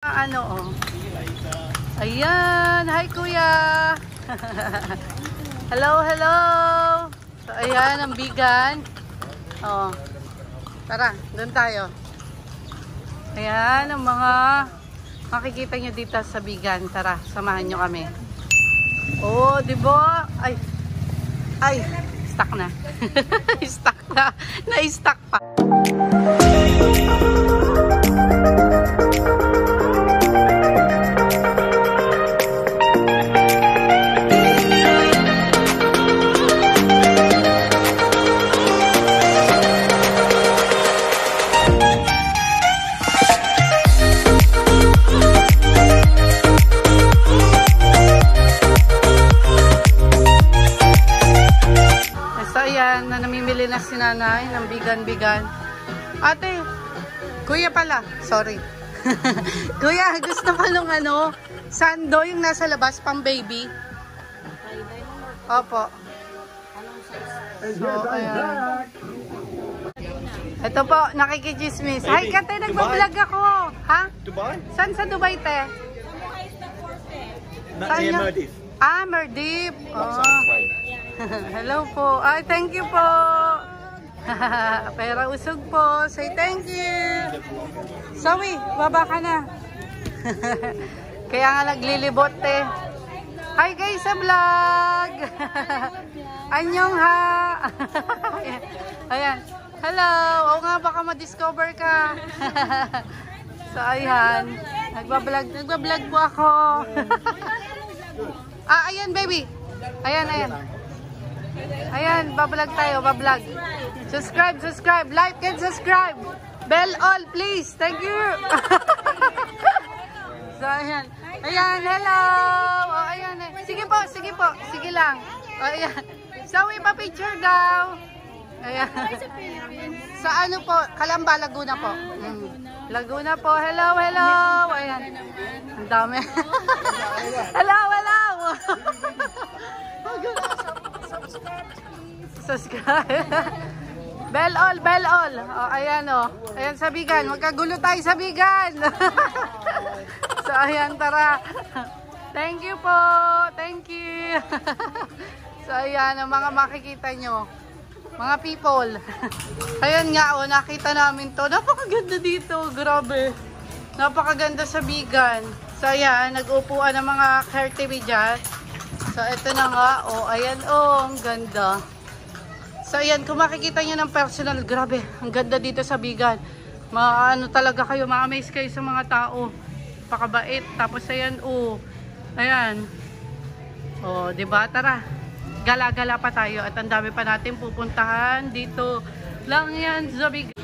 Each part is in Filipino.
Ano oh. Ayan, hi kuya. Hello, hello. So ayan ang bigan. Oh. Tara, doon tayo. Ayan ang mga makikita nyo dito sa bigan. Tara, samahan nyo kami. Oh, di ba? Ay, stuck na. Stuck na. Na-stuck pa. Na namimili na si nanay ng bigan-bigan. Ate, kuya pala, sorry. Kuya, gusto ko nung ano, sando yung nasa labas, pang baby. Opo. So, ayan. Ito po, nakikichismis. Hi, kate, nagbablog ako. Ha? Dubai? Saan sa Dubai, te? Saan yun? Maldives. Ah, Maldives. Oh. Hello po. Ay, thank you po. Pera usog po. Say thank you. Sawi, baba ka na. Kaya nga naglilibot eh. Hi guys sa vlog. Anyong ha. Ayan. Hello. Oo nga, baka ma-discover ka. So ayan. Nagbablog po ako. Ayan baby. Ayan. Ayan, bablog tayo, bablog. Subscribe, like and subscribe. Bell all, please. Thank you. So, ayan. Ayan, hello. Oh, ayan. Sige po. Sige lang. Oh, ayan. Sawi pa picture daw. Ayan. Sa ano po? Calamba, Laguna po. Laguna po. Hello. Ayan. Ang dami. Hello. Subscribe. Bell all. Oh, ayan oh. Ayan sa bigan. Magkagulo tayo sa bigan. So ayan, tara. Thank you po. Thank you. So ayan ang mga makikita nyo. Mga people. Ayan nga oh, nakita namin to. Napakaganda dito. Grabe. Napakaganda sa bigan. So ayan, nag-upuan ng mga care TV dyan. So ito na nga. Oh, ayan oh. Ang ganda. So ayan, kung makikita nyo ng personal, grabe, ang ganda dito sa bigan. Ano talaga kayo, ma-amaze kayo sa mga tao. Pakabait. Tapos ayan, oh. Ayan. Oh, diba? Tara. Gala-gala pa tayo at ang dami pa natin pupuntahan dito. Lang yan sa bigan.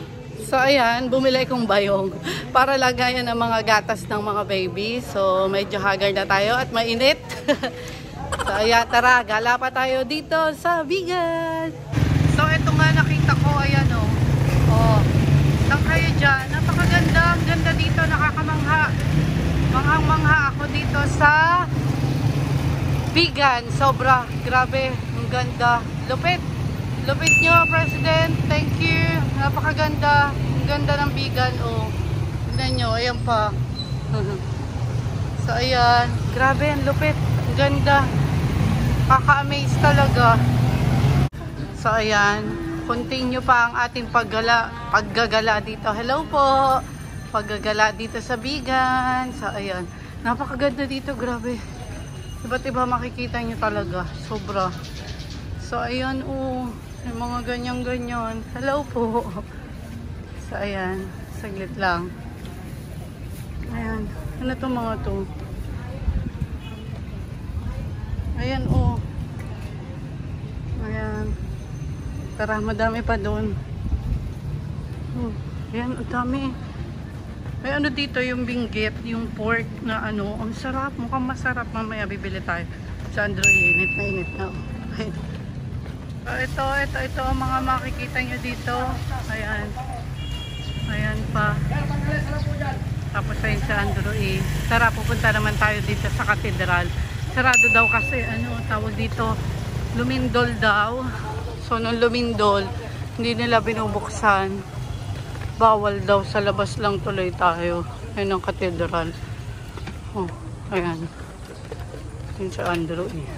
So ayan, bumili kong bayong para lagayan ng mga gatas ng mga baby. So medyo haggard na tayo at mainit. So ayan, tara, gala pa tayo dito sa bigan. So ito nga nakita ko, ayan o. Oh, saan kayo dyan? Napakaganda. Ang ganda dito, nakakamangha. Manghang-mangha ako dito sa bigan. Sobra. Grabe. Ang ganda. Lupit. Lupit nyo, President. Thank you. Napakaganda. Ang ganda ng bigan. Oh. Tignan nyo. Ayan pa. So ayan. Grabe. Ang lupit. Ang ganda. Kaka-amaze talaga. So ayan, continue pa ang ating paggagala dito. Hello po. Paggagala dito sa bigan. So ayan, napakaganda dito, grabe. Iba't iba makikita nyo talaga, sobra. So ayan, oh, yung mga ganyan-ganyan. Hello po. So ayan, saglit lang. Ayan, ano to mga to? Ayan, oh. Ayan. Tara, madami pa doon. Oh, ayan, ang dami. May ano dito, yung binggit, yung pork na ano. Ang sarap, mukhang masarap. Mamaya bibili tayo. Sandro, init na. Ito ang mga makikita nyo dito. Ayan. Ayan pa. Tapos ayun sa Sandro. Tara, pupunta naman tayo dito sa katedral. Sarado daw kasi, ano, tawag dito, lumindol daw. So, nung lumindol, hindi nila binubuksan. Bawal daw, sa labas lang tuloy tayo. Ayun ang katedral. Oh, ayan. Yun si Andrew eh.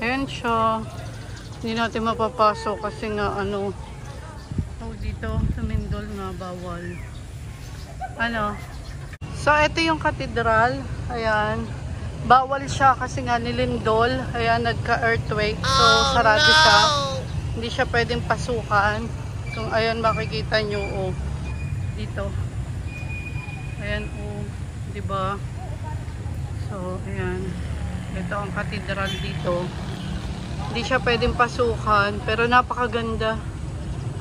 Ayan siya. Hindi natin mapapasok kasi nga ano, dito sa Mindol nga bawal. Ano? So, ito yung katedral. Ayan. Bawal siya kasi nga nilindol. Ayan, nagka-earthquake. So, sarado siya. Hindi siya pwedeng pasukan. Kung ayan, makikita nyo, oh. Dito. Ayan, oh. Diba? So, ayan. Ito ang katedral dito. Hindi siya pwedeng pasukan. Pero napakaganda.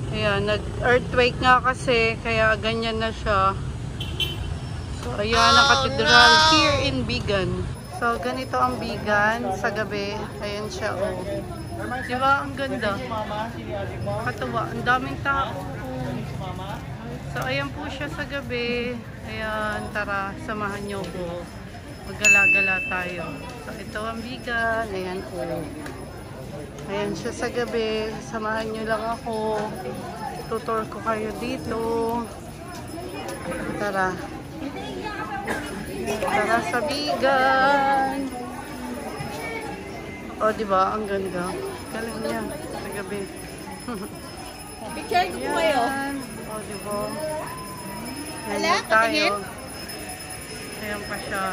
Ayan, nag-earthquake nga kasi. Kaya ganyan na siya. So, ayan ang katedral here in Bigan. So, ganito ang Bigan sa gabi. Ayan siya, oh. Diba? Ang ganda. Katuwa. Ang daming tao. So, ayan po siya sa gabi. Ayan, tara, samahan nyo po. Maggala-gala tayo. So, ito ang Bigan. Ayan, oh. Ayan siya sa gabi. Samahan nyo lang ako. Tutor ko kayo dito. Tara. Tara sa Bigan. O, diba? Ang ganda. Galing niya sa gabi. Picture ko po kayo. O, diba? Hala, tayo. Ayan pa siya.